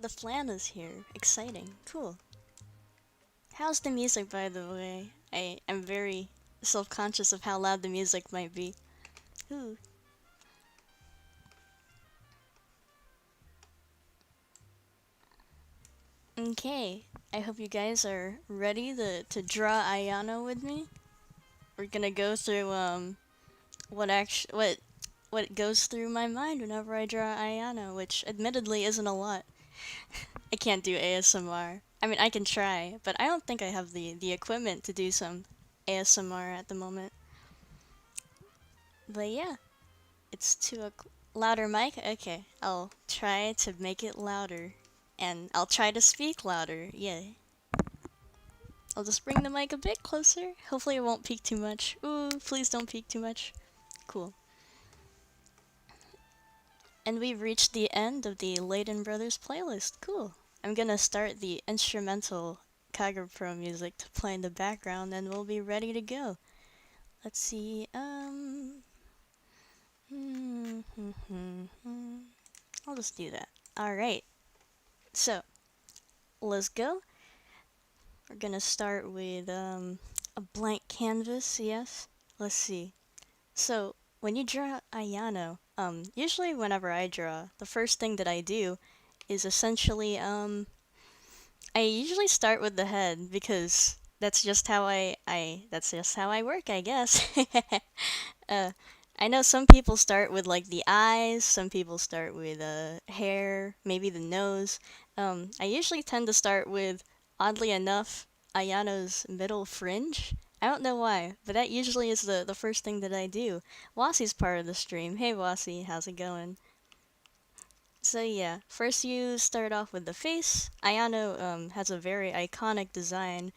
The flan is here. Exciting. Cool. How's the music, by the way? I'm very self-conscious of how loud the music might be. Ooh. Okay. I hope you guys are ready to draw Ayano with me. We're gonna go through what goes through my mind whenever I draw Ayano, which admittedly isn't a lot. I can't do ASMR. I mean, I can try, but I don't think I have the equipment to do some ASMR at the moment. But yeah, it's to a louder mic. Okay, I'll try to make it louder, and I'll try to speak louder. Yeah. I'll just bring the mic a bit closer. Hopefully it won't peak too much. Ooh, please don't peak too much. Cool. And we've reached the end of the Layden Brothers playlist. Cool. I'm gonna start the instrumental Kagura music to play in the background, and we'll be ready to go. Let's see. I'll just do that. All right. So let's go. We're gonna start with a blank canvas. Yes. Let's see. So when you draw Ayano, usually whenever I draw, the first thing that I do is essentially I usually start with the head because that's just how that's just how I work, I guess. uh, I know some people start with like the eyes, some people start with hair, maybe the nose. I usually tend to start with, oddly enough, Ayano's middle fringe. I don't know why, but that usually is the first thing that I do. Wasi's part of the stream. Hey Wasi, how's it going? So yeah, first you start off with the face. Ayano has a very iconic design.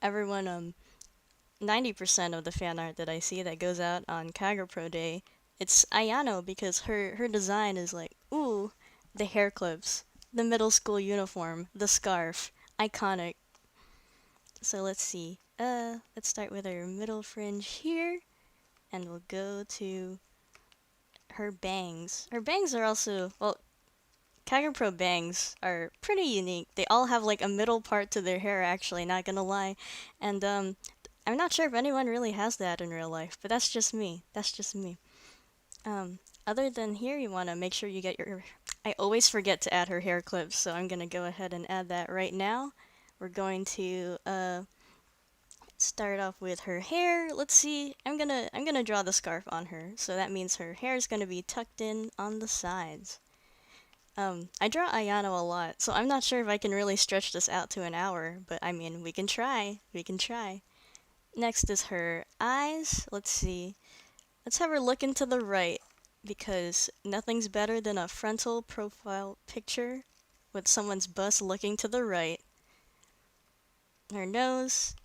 Everyone 90% of the fan art that I see that goes out on Kaga Pro Day, it's Ayano because her design is like, ooh, the hair clips, the middle school uniform, the scarf, iconic. So let's see. Let's start with her middle fringe here, and we'll go to her bangs. Her bangs are also, well, Kaga Pro bangs are pretty unique. They all have like a middle part to their hair, actually, not gonna lie. And I'm not sure if anyone really has that in real life, but that's just me. That's just me. Other than here, you want to make sure you get your. I always forget to add her hair clips, so I'm gonna go ahead and add that right now. We're going to start off with her hair. Let's see. I'm gonna draw the scarf on her, so that means her hair is gonna be tucked in on the sides. I draw Ayano a lot, so I'm not sure if I can really stretch this out to an hour, but I mean, we can try. We can try. Next is her eyes. Let's see. Let's have her look into the right, because nothing's better than a frontal profile picture with someone's bust looking to the right. Her nose.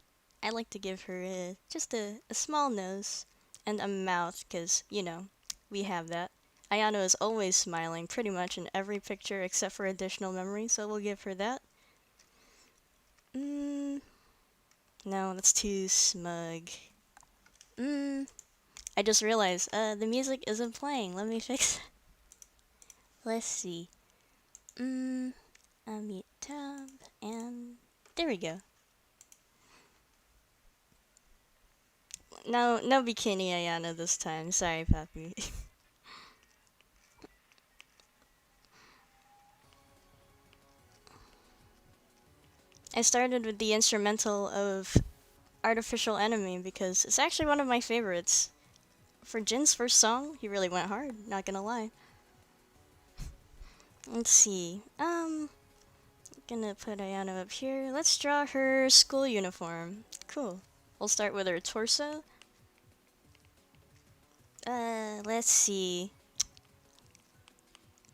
I like to give her just a small nose and a mouth, because, you know, we have that. Ayano is always smiling pretty much in every picture except for additional memory, so we'll give her that. No, that's too smug. I just realized, the music isn't playing. Let me fix it. Let's see. Unmute tab, and there we go. No, no bikini Ayano this time. Sorry, Papi. I started with the instrumental of Artificial Enemy because it's actually one of my favorites. For Jin's first song, he really went hard, not gonna lie. Let's see. Gonna put Ayano up here. Let's draw her school uniform. Cool. We'll start with her torso. Let's see.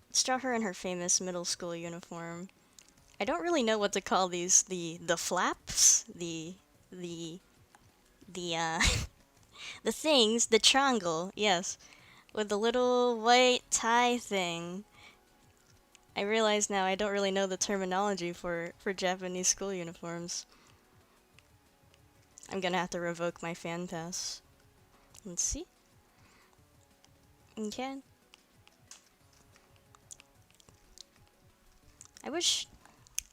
Let's draw her in her famous middle school uniform. I don't really know what to call these. The flaps? The the things, the triangle, yes. With the little white tie thing. I realize now I don't really know the terminology for Japanese school uniforms. I'm gonna have to revoke my fan pass. Let's see. Okay. I wish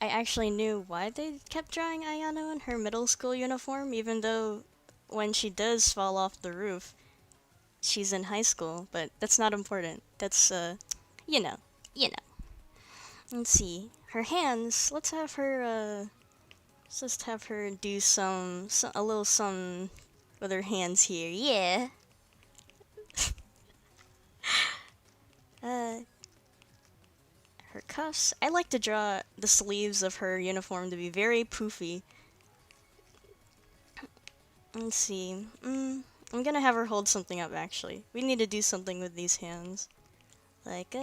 I actually knew why they kept drawing Ayano in her middle school uniform, even though when she does fall off the roof, she's in high school, but that's not important. That's, you know, you know. Let's see. Her hands, let's just have her do a little some with her hands here. Yeah. Uh, her cuffs. I like to draw the sleeves of her uniform to be very poofy. Let's see. I'm gonna have her hold something up, actually. We need to do something with these hands. Like,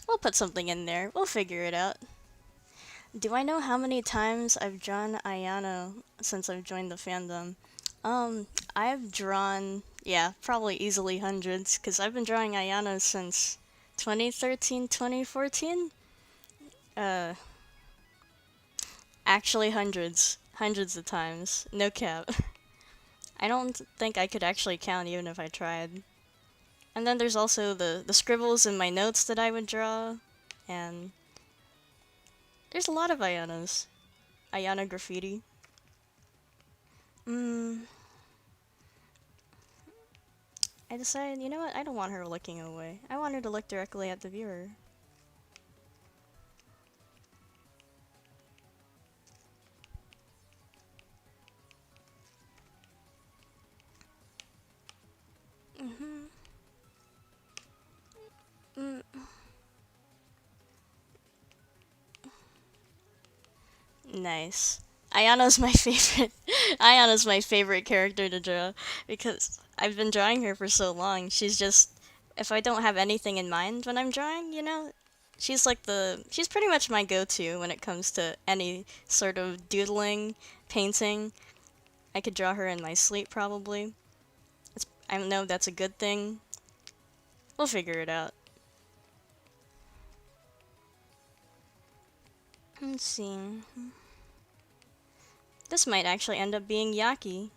we'll put something in there. We'll figure it out. Do I know how many times I've drawn Ayano since I've joined the fandom? I've drawn, yeah, probably easily hundreds, because I've been drawing Ayano since 2013, 2014. Uh, actually hundreds. Hundreds of times. No cap. I don't think I could actually count even if I tried. And then there's also the scribbles in my notes that I would draw, and there's a lot of Ayanos. Ayano graffiti. I decided, you know what, I don't want her looking away. I want her to look directly at the viewer. Nice. Ayano's my favorite. Ayano's my favorite character to draw because I've been drawing her for so long. She's just, if I don't have anything in mind when I'm drawing, she's pretty much my go-to when it comes to any sort of doodling, painting. I could draw her in my sleep probably. I know that's a good thing. We'll figure it out. Let's see. This might actually end up being Yaki.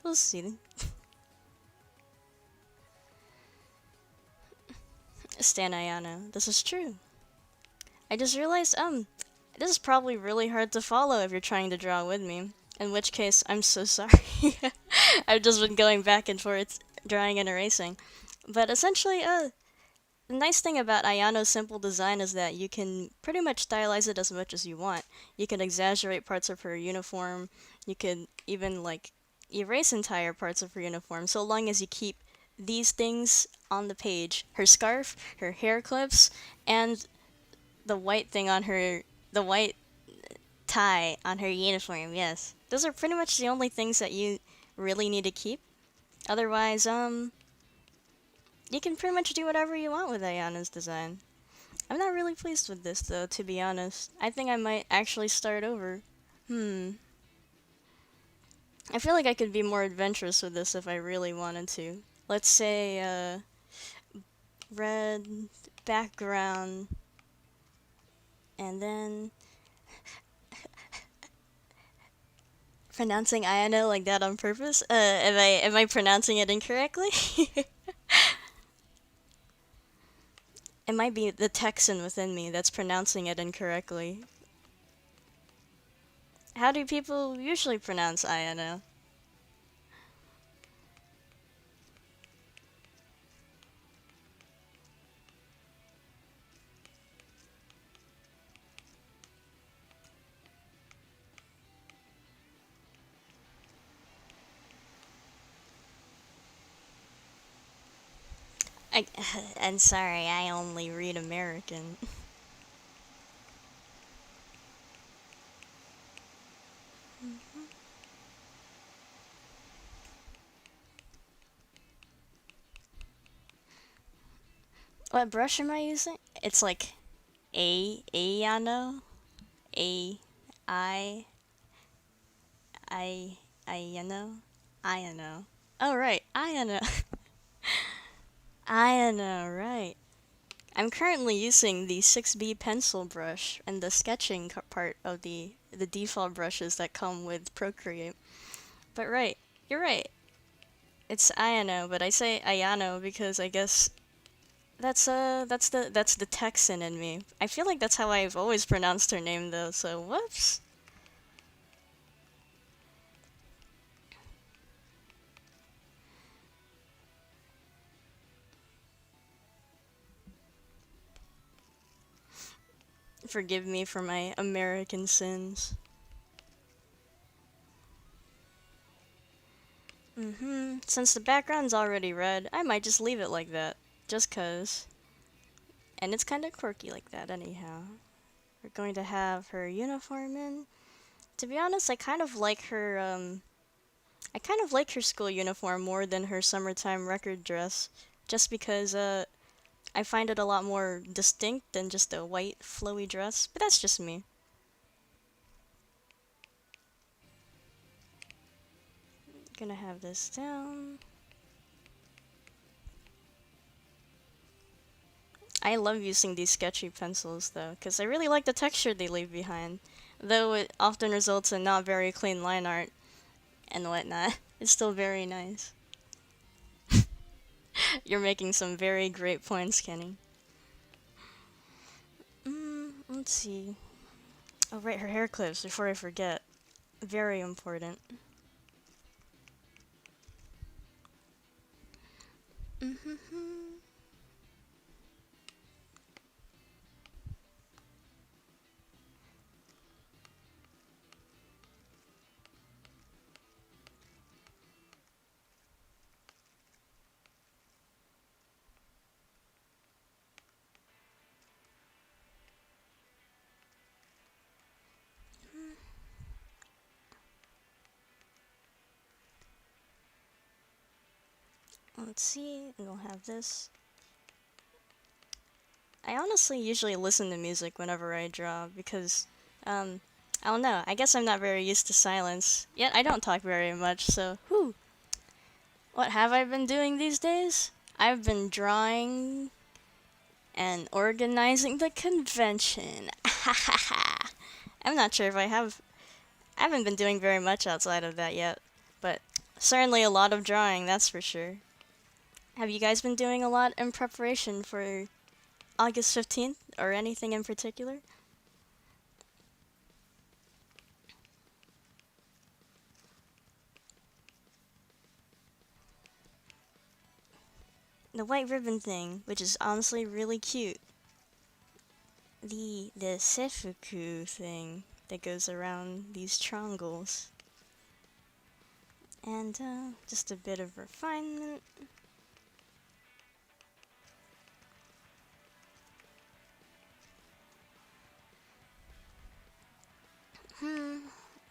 We'll see. Stan Ayano, this is true. I just realized, this is probably really hard to follow if you're trying to draw with me. In which case, I'm so sorry. I've just been going back and forth, drawing and erasing. But essentially, the nice thing about Ayano's simple design is that you can pretty much stylize it as much as you want. You can exaggerate parts of her uniform. You could even, like, erase entire parts of her uniform, so long as you keep these things on the page. Her scarf, her hair clips, and the white thing on her, the white tie on her uniform, yes. Those are pretty much the only things that you really need to keep. Otherwise, you can pretty much do whatever you want with Ayana's design. I'm not really pleased with this, though, to be honest. I think I might actually start over. I feel like I could be more adventurous with this if I really wanted to. Let's say, red background, and then pronouncing Ayano like that on purpose? Am I pronouncing it incorrectly? It might be the Texan within me that's pronouncing it incorrectly. How do people usually pronounce Ayano? I, I'm sorry, I only read American. What brush am I using? It's like Ayano? A, I, Ayano? Ayano. Oh, right, Ayano. Ayano, right. I'm currently using the 6B pencil brush and the sketching part of the default brushes that come with Procreate. But right, you're right. It's Ayano, but I say Ayano because I guess that's the Texan in me. I feel like that's how I've always pronounced her name though, so whoops. Forgive me for my American sins. Since the background's already red, I might just leave it like that. Just cause. And it's kinda quirky like that anyhow. We're going to have her uniform in. To be honest, I kind of like her school uniform more than her summertime record dress. Just because, I find it a lot more distinct than just a white, flowy dress. But that's just me. Gonna have this down. I love using these sketchy pencils though, because I really like the texture they leave behind. Though it often results in not very clean line art and whatnot, it's still very nice. You're making some very great points, Kenny. Let's see. Oh, right, her hair clips, before I forget. Very important. Let's see, and we'll have this. I honestly usually listen to music whenever I draw because, I don't know, I guess I'm not very used to silence. Yet I don't talk very much, so, whew. What have I been doing these days? I've been drawing and organizing the convention. I'm not sure if I haven't been doing very much outside of that yet, but certainly a lot of drawing, that's for sure. Have you guys been doing a lot in preparation for August 15th or anything in particular? The white ribbon thing, which is honestly really cute. The seppuku thing that goes around these triangles. And just a bit of refinement.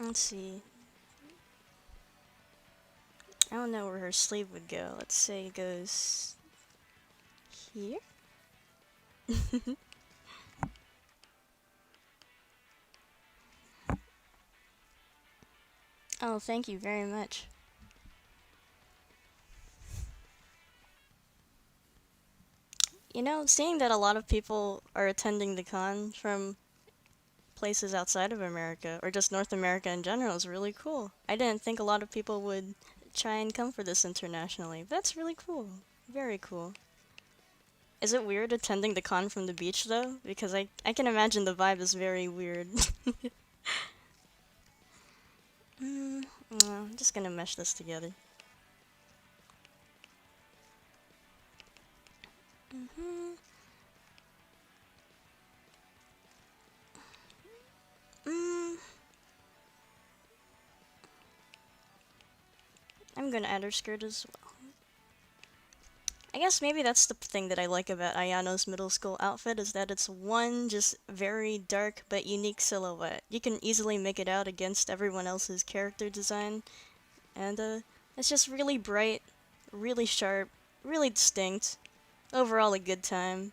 Let's see. I don't know where her sleeve would go. Let's say it goes here. Oh, thank you very much. You know, seeing that a lot of people are attending the con from places outside of America, or just North America in general, is really cool. I didn't think a lot of people would try and come for this internationally. That's really cool. Very cool. Is it weird attending the con from the beach, though? Because I can imagine the vibe is very weird. I'm just gonna mesh this together. I'm gonna add her skirt as well. I guess maybe that's the thing that I like about Ayano's middle school outfit, is that it's one just very dark but unique silhouette. You can easily make it out against everyone else's character design, and it's just really bright, really sharp, really distinct. Overall a good time.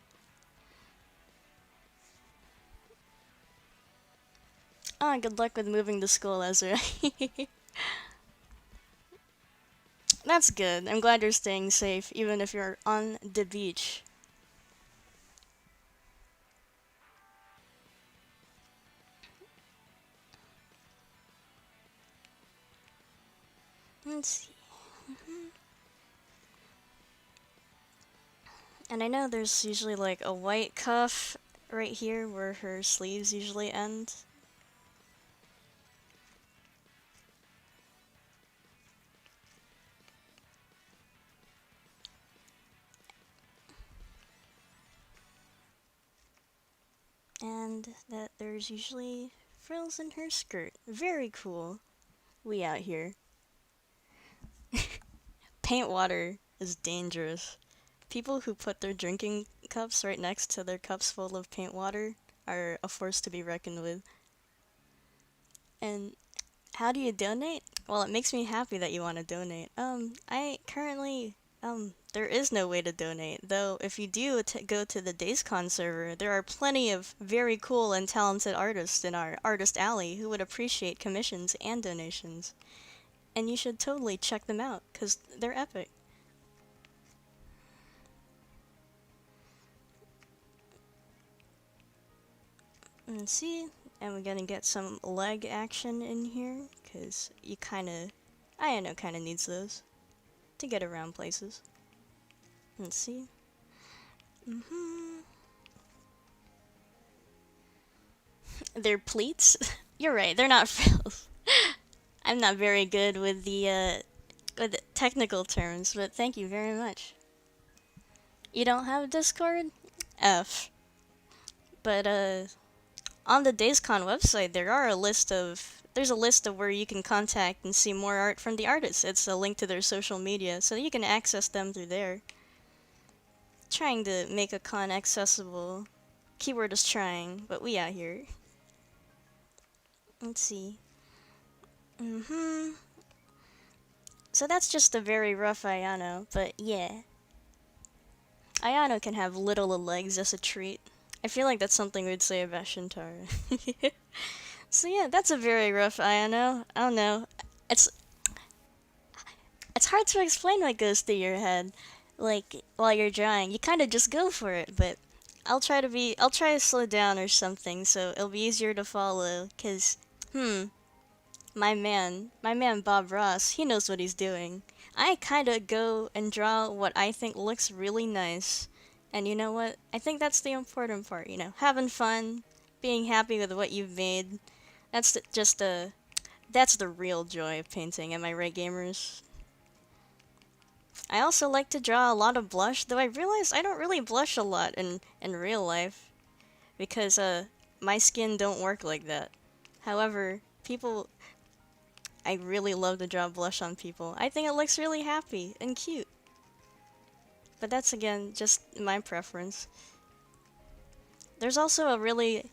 Ah, good luck with moving to school, Ezra. That's good. I'm glad you're staying safe, even if you're on the beach. Let's see. And I know there's usually like a white cuff right here where her sleeves usually end. And that there's usually frills in her skirt. Very cool. We out here. Paint water is dangerous. People who put their drinking cups right next to their cups full of paint water are a force to be reckoned with. And how do you donate? Well, it makes me happy that you want to donate. I currently, there is no way to donate, though if you do go to the DAZECON server, there are plenty of very cool and talented artists in our artist alley who would appreciate commissions and donations. And you should totally check them out, because they're epic. And see, and we're gonna get some leg action in here, because you kinda, Ayano kinda needs those to get around places. Let's see. They're pleats? You're right, they're not frills. I'm not very good with the technical terms, but thank you very much. You don't have Discord? F. But on the DAZECON website, there's a list of where you can contact and see more art from the artists. It's a link to their social media, so you can access them through there. Trying to make a con accessible. Keyword is trying, but we out here. Let's see. So that's just a very rough Ayano, but yeah. Ayano can have little legs as a treat. I feel like that's something we'd say about Shintaro. So yeah, that's a very rough Ayano. I don't know. It's it's hard to explain what goes through your head, like while you're drawing. You kind of just go for it, but I'll try to slow down or something so it'll be easier to follow. Cause my man Bob Ross, he knows what he's doing. I kind of go and draw what I think looks really nice. And you know what? I think that's the important part, you know, having fun, being happy with what you've made. That's the real joy of painting, am I right, gamers? I also like to draw a lot of blush, though I realize I don't really blush a lot in real life because my skin don't work like that. However, I really love to draw blush on people. I think it looks really happy and cute. But that's again just my preference. There's also a really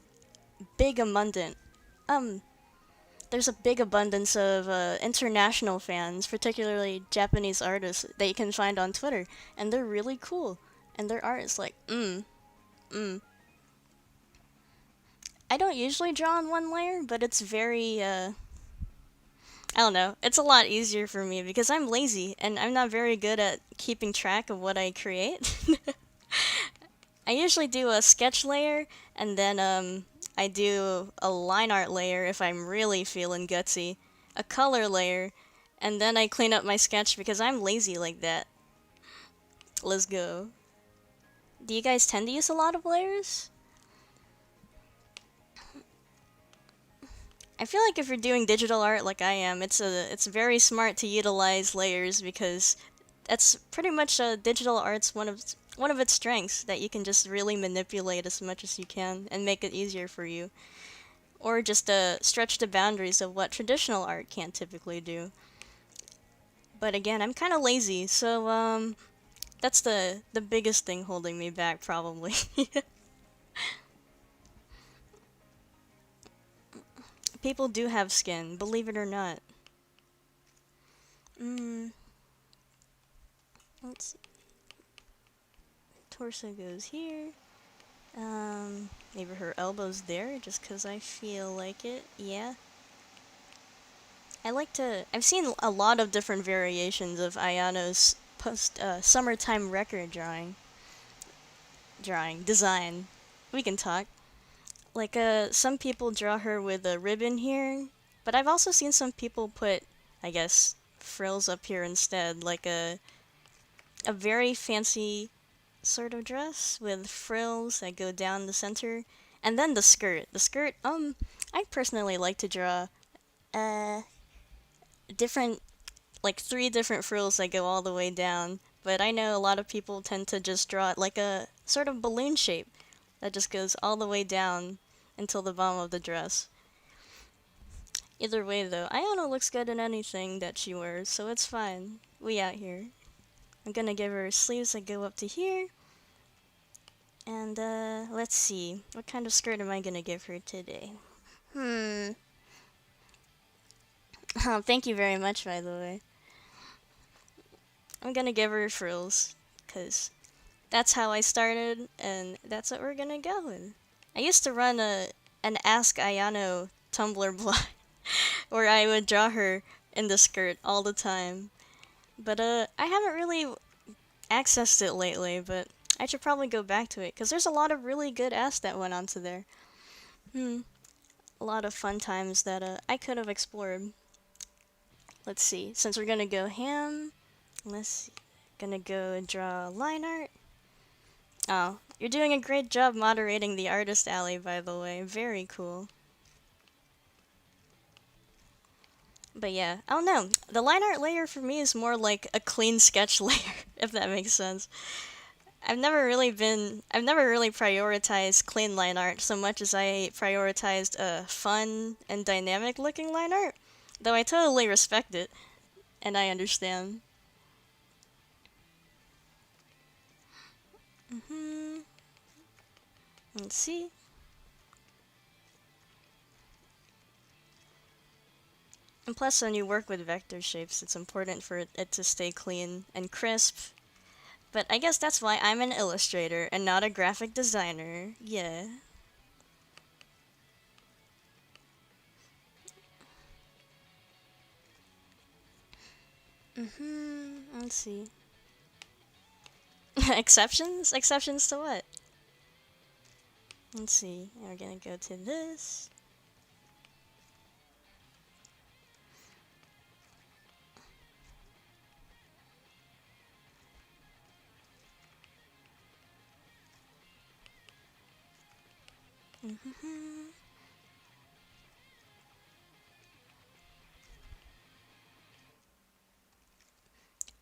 big abundant there's a big abundance of international fans, particularly Japanese artists that you can find on Twitter, and they're really cool. And their art is like, I don't usually draw on one layer, but it's very, I don't know, it's a lot easier for me because I'm lazy and I'm not very good at keeping track of what I create. I usually do a sketch layer and then, I do a line art layer if I'm really feeling gutsy, a color layer, and then I clean up my sketch because I'm lazy like that. Let's go. Do you guys tend to use a lot of layers? I feel like if you're doing digital art like I am, it's very smart to utilize layers because that's pretty much digital art's one of its strengths that you can just really manipulate as much as you can and make it easier for you, or just stretch the boundaries of what traditional art can't typically do. But again, I'm kind of lazy, so that's the biggest thing holding me back probably. People do have skin, believe it or not. Let's see. Torso goes here. Maybe her elbow's there just because I feel like it. Yeah. I've seen a lot of different variations of Ayano's summertime record design. We can talk. Like, some people draw her with a ribbon here, but I've also seen some people put, I guess, frills up here instead, like a very fancy sort of dress with frills that go down the center. And then the skirt. The skirt, I personally like to draw uh different, like 3 different frills that go all the way down. But I know a lot of people tend to just draw it like a sort of balloon shape that just goes all the way down until the bottom of the dress. Either way though, Ayano looks good in anything that she wears, so it's fine. We out here. I'm gonna give her sleeves that go up to here. And let's see. What kind of skirt am I gonna give her today? Oh, thank you very much, by the way. I'm gonna give her frills, because that's how I started, and that's what we're gonna go with. I used to run an Ask Ayano Tumblr blog, where I would draw her in the skirt all the time. But I haven't really accessed it lately, but I should probably go back to it, because there's a lot of really good asks that went onto there. A lot of fun times that I could have explored. Let's see, since we're gonna go ham, let's see. Gonna go draw line art. Oh, you're doing a great job moderating the artist alley, by the way. Very cool. But yeah, I don't know. The line art layer for me is more like a clean sketch layer, if that makes sense. I've never really prioritized clean line art so much as I prioritized fun and dynamic looking line art. Though I totally respect it, and I understand. Let's see. And plus, when you work with vector shapes, it's important for it to stay clean and crisp. But I guess that's why I'm an illustrator and not a graphic designer. Yeah. Let's see. Exceptions? Exceptions to what? Let's see. We're gonna go to this.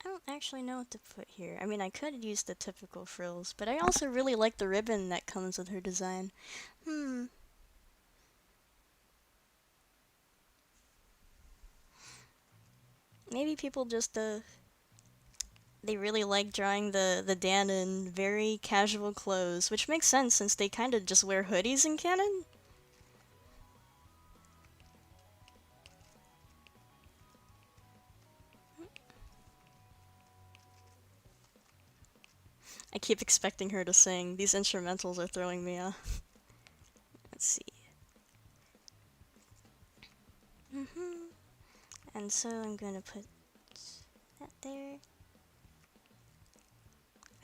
I don't actually know what to put here. I mean, I could use the typical frills, but I also really like the ribbon that comes with her design. Maybe people just, they really like drawing the Dan in very casual clothes, which makes sense since they kind of just wear hoodies in canon. I keep expecting her to sing. These instrumentals are throwing me off. Let's see. And so I'm gonna put that there.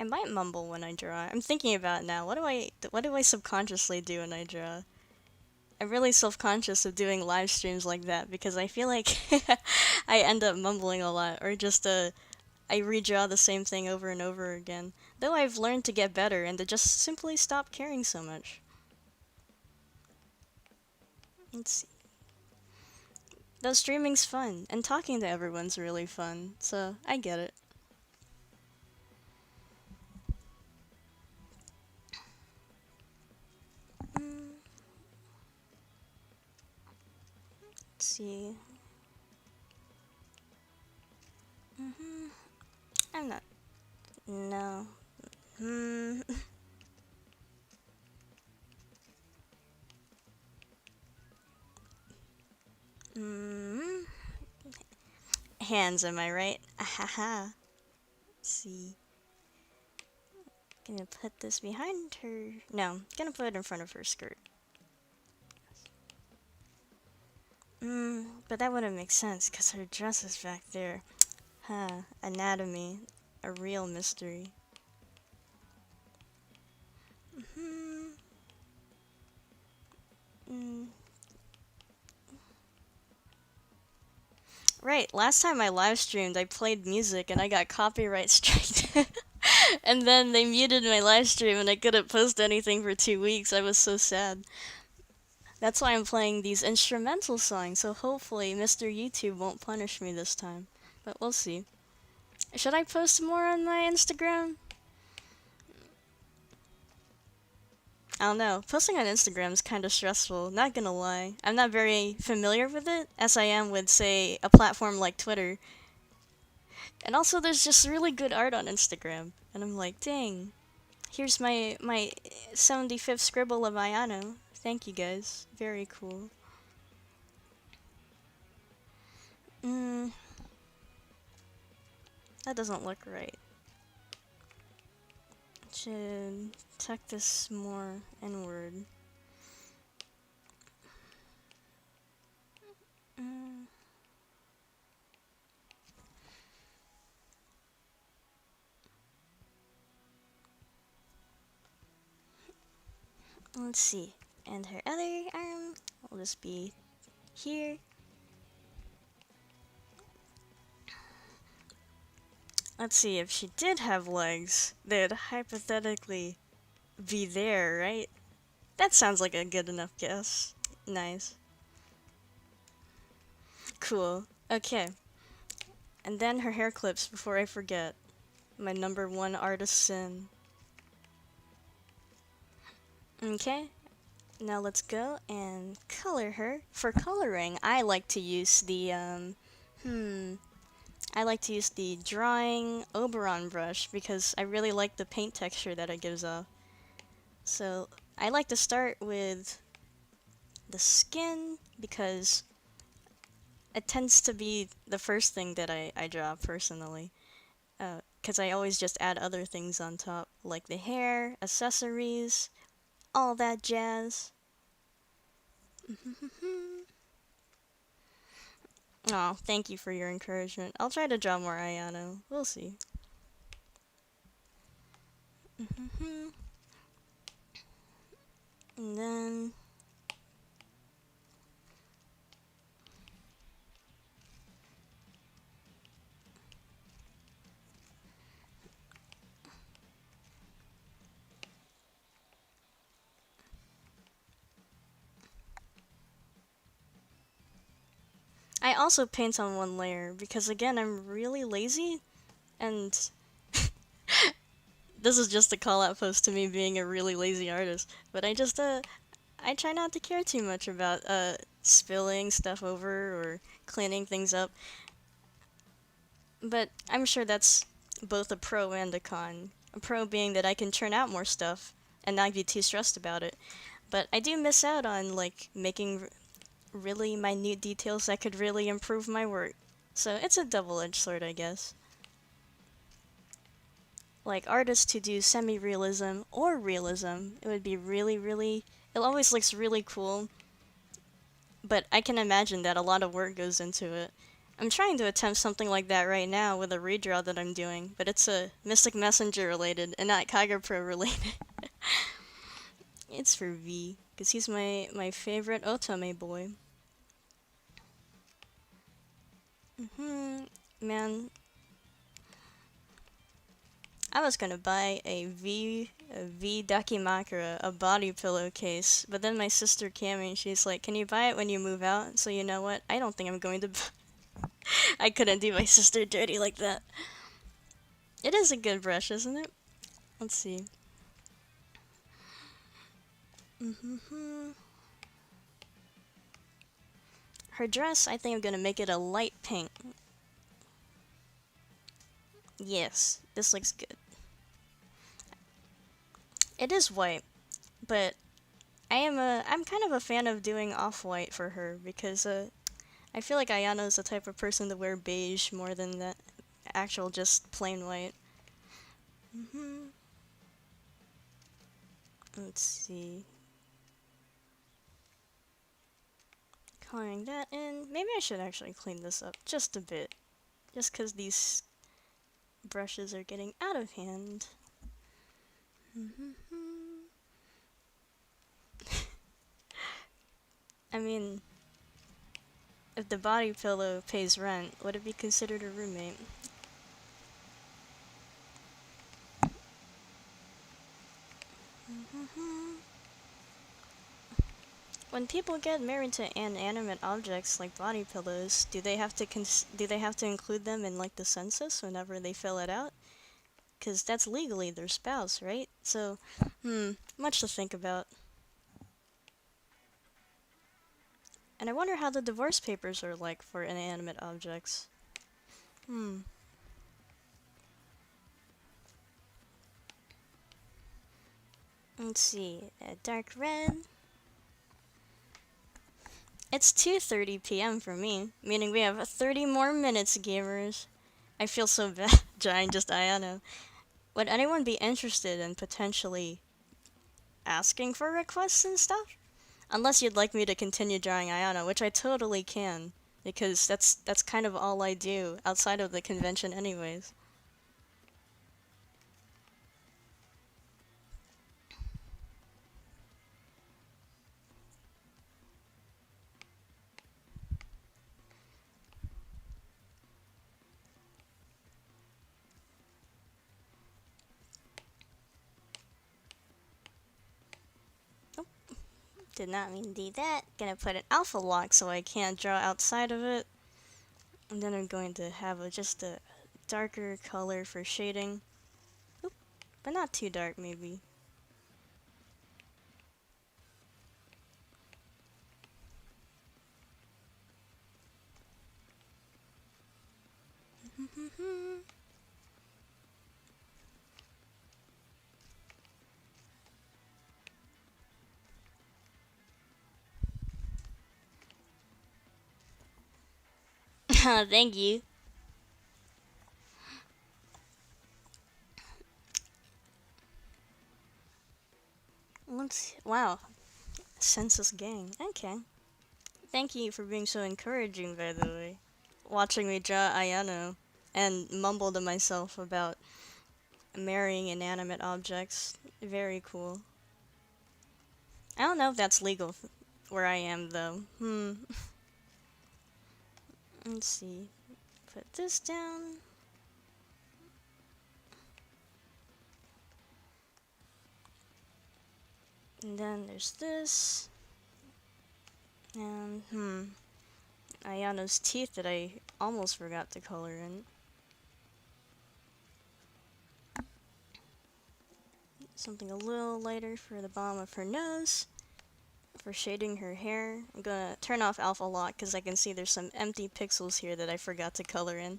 I might mumble when I draw. I'm thinking about it now. What do I subconsciously do when I draw? I'm really self-conscious of doing live streams like that because I feel like I end up mumbling a lot, or just I redraw the same thing over and over again. Though I've learned to get better and to just simply stop caring so much. Let's see. Though streaming's fun, and talking to everyone's really fun, so I get it. Let's see. I'm not. No. Hands, am I right? Ahaha. Let's see. Gonna put this behind her. No, gonna put it in front of her skirt. But that wouldn't make sense because her dress is back there. Huh, anatomy. A real mystery. Right, last time I live streamed, I played music and I got copyright striked. And then they muted my live stream and I couldn't post anything for 2 weeks. I was so sad. That's why I'm playing these instrumental songs, so hopefully Mr. YouTube won't punish me this time. But we'll see. Should I post more on my Instagram? I don't know. Posting on Instagram is kind of stressful, not gonna lie. I'm not very familiar with it, as I am with, say, a platform like Twitter. And also, there's just really good art on Instagram. And I'm like, dang. Here's my 75th scribble of Ayano. Thank you guys. Very cool. That doesn't look right. Should tuck this more inward. Let's see. And her other arm will just be here. Let's see, if she did have legs, they'd hypothetically be there, right? That sounds like a good enough guess. Nice. Cool. Okay. And then her hair clips before I forget. My #1 artist sin. Okay. Now let's go and color her. For coloring, I like to use the, I like to use the drawing Oberon brush because I really like the paint texture that it gives off. So I like to start with the skin because it tends to be the first thing that I draw personally. Because I always just add other things on top, like the hair, accessories, all that jazz. Oh, thank you for your encouragement. I'll try to draw more Ayano. We'll see. And then... I also paint on one layer because, again, I'm really lazy, and this is just a call-out post to me being a really lazy artist. But I just, I try not to care too much about, spilling stuff over or cleaning things up. But I'm sure that's both a pro and a con. A pro being that I can churn out more stuff and not be too stressed about it. But I do miss out on, like, making really minute details that could really improve my work. So it's a double-edged sword, I guess. Like, artists who do semi-realism or realism, it would be really, it always looks really cool, but I can imagine that a lot of work goes into it. I'm trying to attempt something like that right now with a redraw that I'm doing, but it's a Mystic Messenger related and not Kagapro related. It's for V, because he's my favorite Otome boy. Man, I was gonna buy a V Dakimakura, a body pillowcase, but then my sister came and she's like, "Can you buy it when you move out?" So you know what? I don't think I'm going to. I couldn't do my sister dirty like that. It is a good brush, isn't it? Let's see. Her dress, I think I'm gonna make it a light pink. Yes, this looks good. It is white, but I'm kind of a fan of doing off-white for her because I feel like Ayano is the type of person to wear beige more than that actual just plain white. Let's see. Coloring that in. Maybe I should actually clean this up just a bit. Just because these brushes are getting out of hand. I mean, if the body pillow pays rent, would it be considered a roommate? When people get married to inanimate objects like body pillows, do they have to include them in like the census whenever they fill it out? Because that's legally their spouse, right? So, much to think about. And I wonder how the divorce papers are like for inanimate objects. Let's see, a dark red. It's 2:30 p.m. for me, meaning we have 30 more minutes, gamers. I feel so bad drawing just Ayano. Would anyone be interested in potentially asking for requests and stuff? Unless you'd like me to continue drawing Ayano, which I totally can, because that's kind of all I do outside of the convention anyways. Did not mean to do that. Gonna put an alpha lock so I can't draw outside of it. And then I'm going to have just a darker color for shading. Oop, but not too dark maybe. Thank you. Wow. Census gang. Okay. Thank you for being so encouraging, by the way. Watching me draw Ayano and mumble to myself about marrying inanimate objects. Very cool. I don't know if that's legal where I am, though. Let's see. Put this down. And then there's this. And, Ayano's teeth that I almost forgot to color in. Something a little lighter for the bottom of her nose. For shading her hair, I'm gonna turn off alpha lock because I can see there's some empty pixels here that I forgot to color in.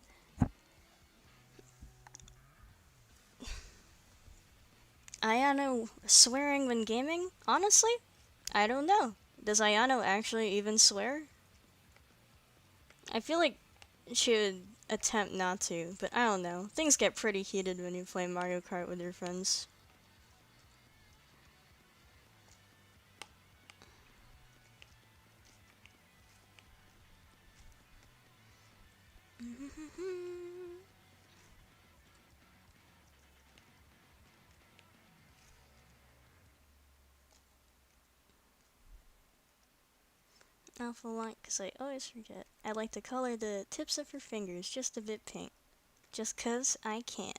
Ayano swearing when gaming? Honestly, I don't know. Does Ayano actually even swear? I feel like she would attempt not to, but I don't know. Things get pretty heated when you play Mario Kart with your friends. Alpha light, because I always forget. I like to color the tips of her fingers just a bit pink. Just 'cause I can.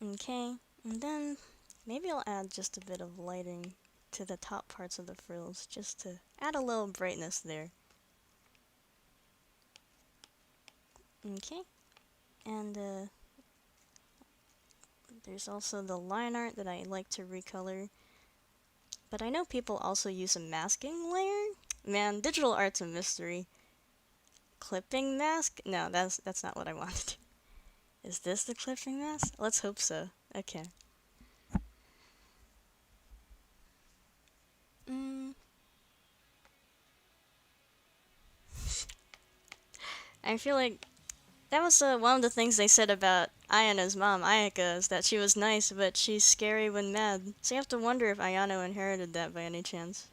Okay, and then maybe I'll add just a bit of lighting to the top parts of the frills, just to add a little brightness there. Okay, and there's also the line art that I like to recolor. But I know people also use a masking layer. Man, digital art's a mystery. Clipping mask? No, that's not what I wanted. Is this the clipping mask? Let's hope so. Okay. I feel like that was one of the things they said about Ayano's mom, Ayaka, is that she was nice, but she's scary when mad. So you have to wonder if Ayano inherited that by any chance.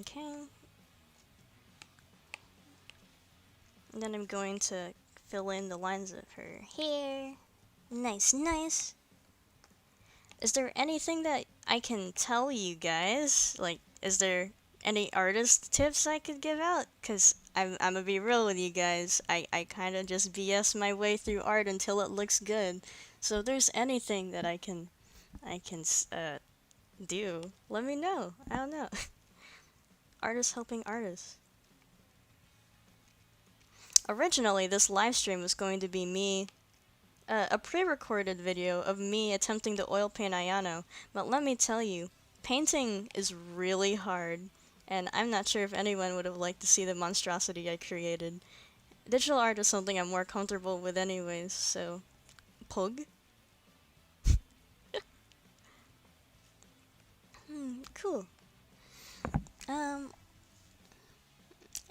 Okay. And then I'm going to fill in the lines of her hair. Nice, nice. Is there anything that I can tell you guys? Like, is there any artist tips I could give out? Because I'm gonna be real with you guys. I kind of just BS my way through art until it looks good. So if there's anything that I can do, let me know. I don't know. Artists helping artists. Originally, this live stream was going to be me, a pre-recorded video of me attempting to oil paint Ayano. But let me tell you, painting is really hard, and I'm not sure if anyone would have liked to see the monstrosity I created. Digital art is something I'm more comfortable with anyways, so... Pug? Cool. Um,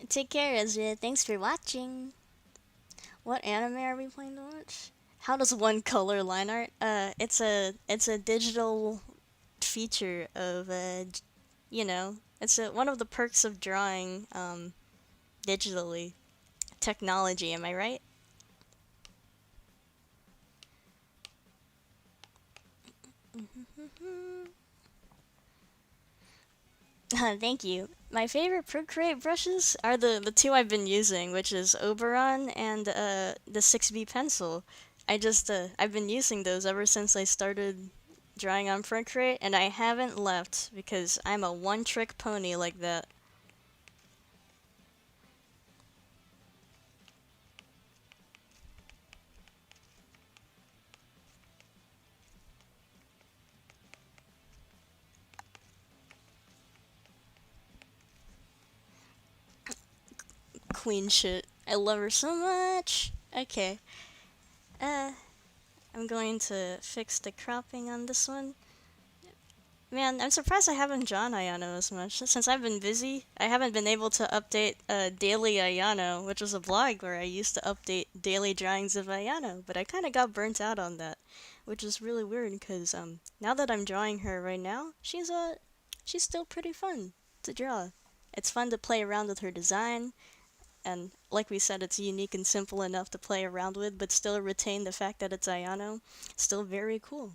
take care, Ezra. Thanks for watching. What anime are we playing to watch? How does one color line art? It's a digital feature of you know, it's one of the perks of drawing digitally. Technology, am I right? Thank you. My favorite Procreate brushes are the two I've been using, which is Oberon and the 6B pencil. I've been using those ever since I started drawing on Procreate, and I haven't left because I'm a one-trick pony like that. Queen shit. I love her so much. Okay. Uh, I'm going to fix the cropping on this one. Man, I'm surprised I haven't drawn Ayano as much. Since I've been busy, I haven't been able to update Daily Ayano, which was a blog where I used to update daily drawings of Ayano, but I kind of got burnt out on that, which is really weird because now that I'm drawing her right now, she's still pretty fun to draw. It's fun to play around with her design, and like we said, it's unique and simple enough to play around with, but still retain the fact that it's Ayano. Still very cool.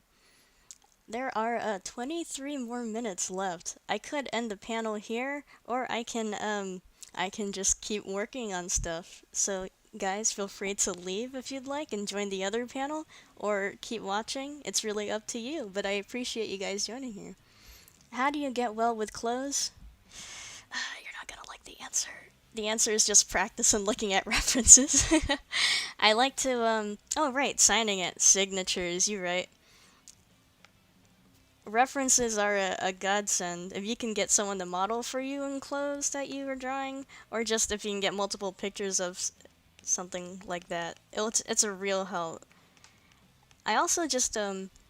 There are 23 more minutes left. I could end the panel here, or I can just keep working on stuff. So guys, feel free to leave if you'd like and join the other panel, or keep watching. It's really up to you, but I appreciate you guys joining here. How do you get well with clothes? You're not gonna like the answer. The answer is just practice and looking at references. I like to, oh right, signing it, signatures, you're right. References are a godsend. If you can get someone to model for you in clothes that you are drawing, or just if you can get multiple pictures of something like that, it's a real help. I also just,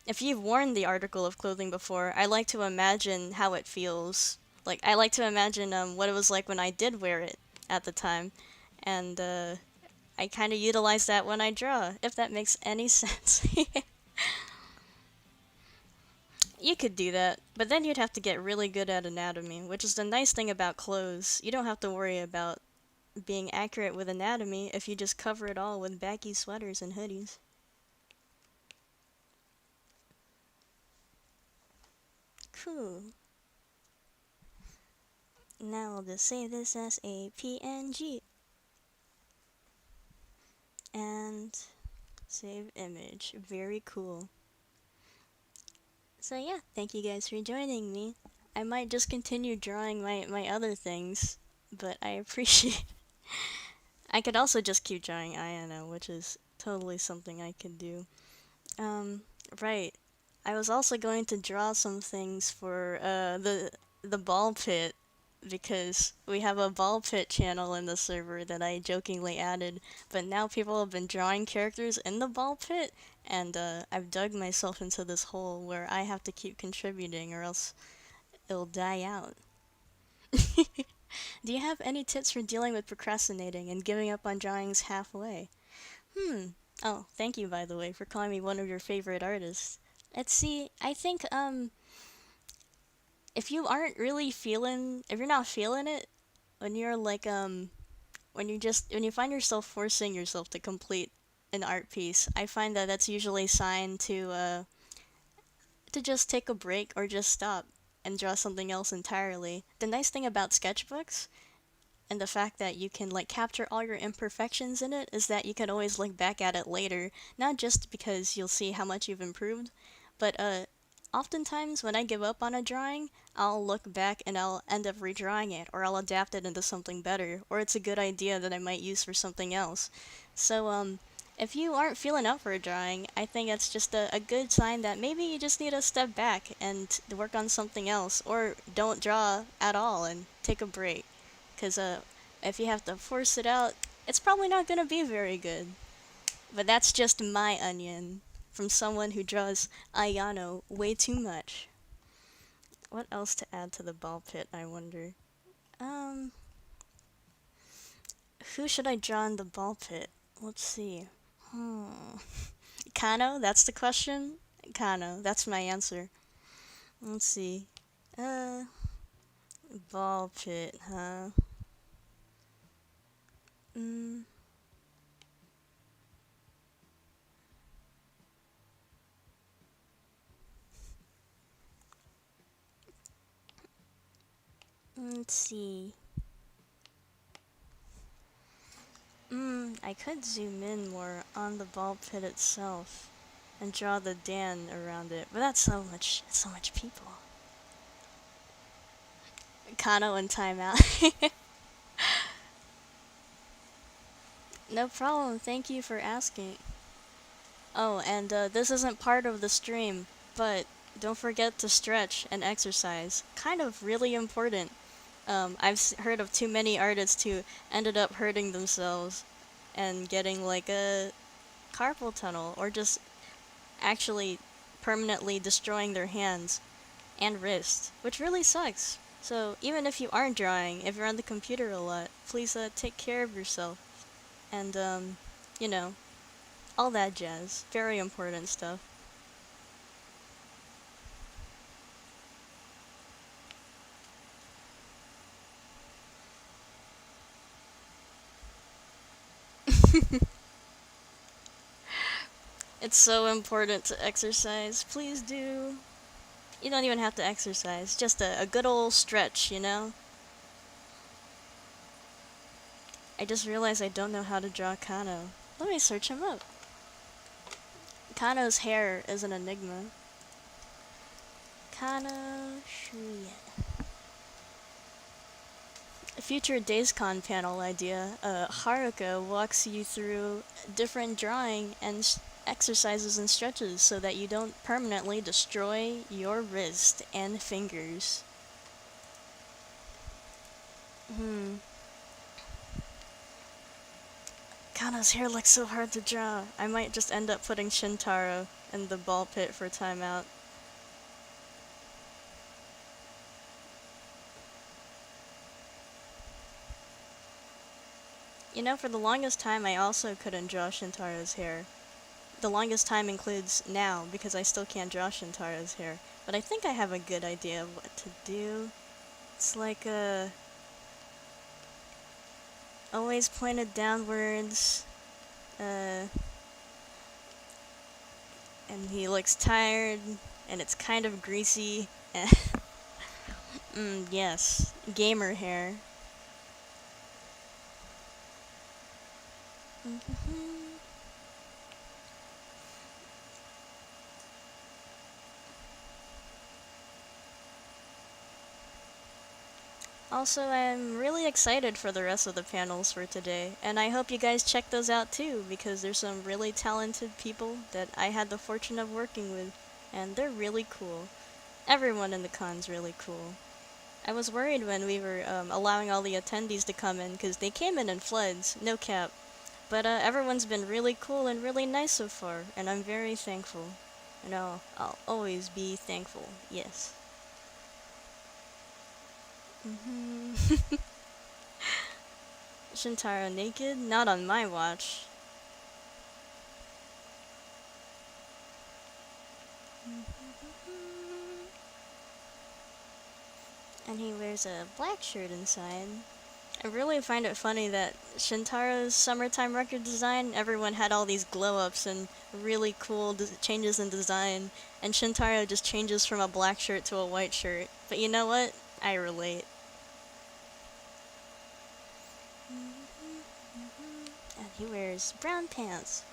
if you've worn the article of clothing before, I like to imagine how it feels. Like, I like to imagine what it was like when I did wear it at the time, and I kind of utilize that when I draw, if that makes any sense. You could do that, but then you'd have to get really good at anatomy, which is the nice thing about clothes. You don't have to worry about being accurate with anatomy if you just cover it all with baggy sweaters and hoodies. Cool. Now I'll just save this as a PNG. And save image. Very cool. So yeah, thank you guys for joining me. I might just continue drawing my other things, but I appreciate I could also just keep drawing Ayano, which is totally something I could do. Right. I was also going to draw some things for the ball pit, because we have a ball pit channel in the server that I jokingly added, but now people have been drawing characters in the ball pit, and I've dug myself into this hole where I have to keep contributing or else it'll die out. Do you have any tips for dealing with procrastinating and giving up on drawings halfway? Oh, thank you, by the way, for calling me one of your favorite artists. Let's see, I think, if you aren't really feeling, if you're not feeling it, when you're like, when you find yourself forcing yourself to complete an art piece, I find that that's usually a sign to just take a break or just stop and draw something else entirely. The nice thing about sketchbooks, and the fact that you can like capture all your imperfections in it is that you can always look back at it later, not just because you'll see how much you've improved, but oftentimes when I give up on a drawing, I'll look back and I'll end up redrawing it, or I'll adapt it into something better, or it's a good idea that I might use for something else. So if you aren't feeling up for a drawing, I think it's just a good sign that maybe you just need to step back and work on something else, or don't draw at all and take a break. Because if you have to force it out, it's probably not going to be very good. But that's just my onion from someone who draws Ayano way too much. What else to add to the ball pit, I wonder? Um, who should I draw in the ball pit? Let's see. Kano, that's the question? Kano, that's my answer. Let's see. Uh, ball pit, huh? Mm, let's see. I could zoom in more on the ball pit itself and draw the Dan around it, but that's so much people. Kano and timeout. No problem, thank you for asking. Oh, and this isn't part of the stream, but don't forget to stretch and exercise. Kind of really important. I've heard of too many artists who ended up hurting themselves and getting like a carpal tunnel, or just actually permanently destroying their hands and wrists, which really sucks. So even if you aren't drawing, if you're on the computer a lot, please take care of yourself. And you know, all that jazz. Very important stuff. It's so important to exercise. Please do. You don't even have to exercise. Just a good old stretch, you know? I just realized I don't know how to draw Kano. Let me search him up. Kano's hair is an enigma. Kano Shuya. A future DAZECON panel idea. Haruka walks you through different drawing and exercises and stretches so that you don't permanently destroy your wrist and fingers. Kano's hair looks so hard to draw. I might just end up putting Shintaro in the ball pit for timeout. You know, for the longest time I also couldn't draw Shintaro's hair. The longest time includes now, because I still can't draw Shintaro's hair. But I think I have a good idea of what to do. It's like always pointed downwards. And he looks tired, and it's kind of greasy. Yes. Gamer hair. Also, I'm really excited for the rest of the panels for today, and I hope you guys check those out too, because there's some really talented people that I had the fortune of working with, and they're really cool. Everyone in the con's really cool. I was worried when we were allowing all the attendees to come in, because they came in floods, no cap. But everyone's been really cool and really nice so far, and I'm very thankful. And I'll always be thankful, yes. Shintaro naked? Not on my watch. And he wears a black shirt inside. I really find it funny that Shintaro's summertime record design, everyone had all these glow-ups and really cool changes in design, and Shintaro just changes from a black shirt to a white shirt. But you know what? I relate. he wears brown pants.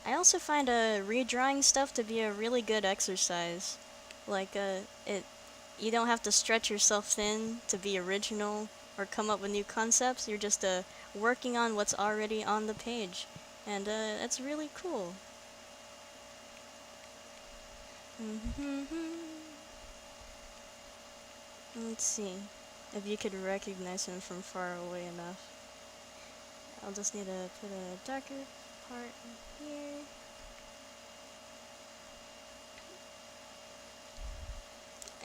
I also find redrawing stuff to be a really good exercise. Like you don't have to stretch yourself thin to be original or come up with new concepts. You're just working on what's already on the page, and that's really cool. Let's see if you could recognize him from far away enough. I'll just need to put a darker part here.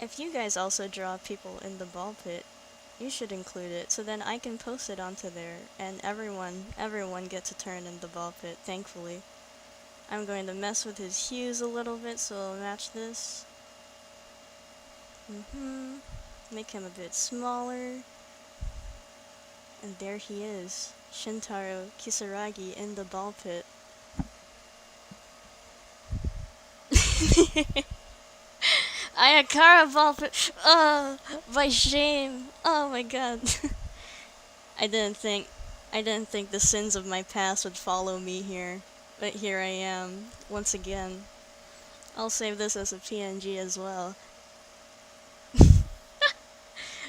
If you guys also draw people in the ball pit, you should include it, so then I can post it onto there, and everyone gets a turn in the ball pit, thankfully. I'm going to mess with his hues a little bit, so I'll match this. Make him a bit smaller. And there he is, Shintaro Kisaragi in the ball pit. Ayakara ball pit. Oh, my shame. Oh my god. I didn't think the sins of my past would follow me here, but here I am once again. I'll save this as a PNG as well.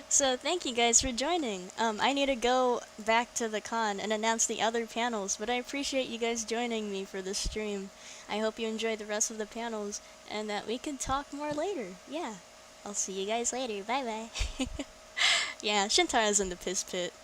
So thank you guys for joining. I need to go back to the con and announce the other panels, but I appreciate you guys joining me for this stream. I hope you enjoyed the rest of the panels, and that we can talk more later. Yeah. I'll see you guys later. Bye bye. Yeah, Shintaro's in the piss pit.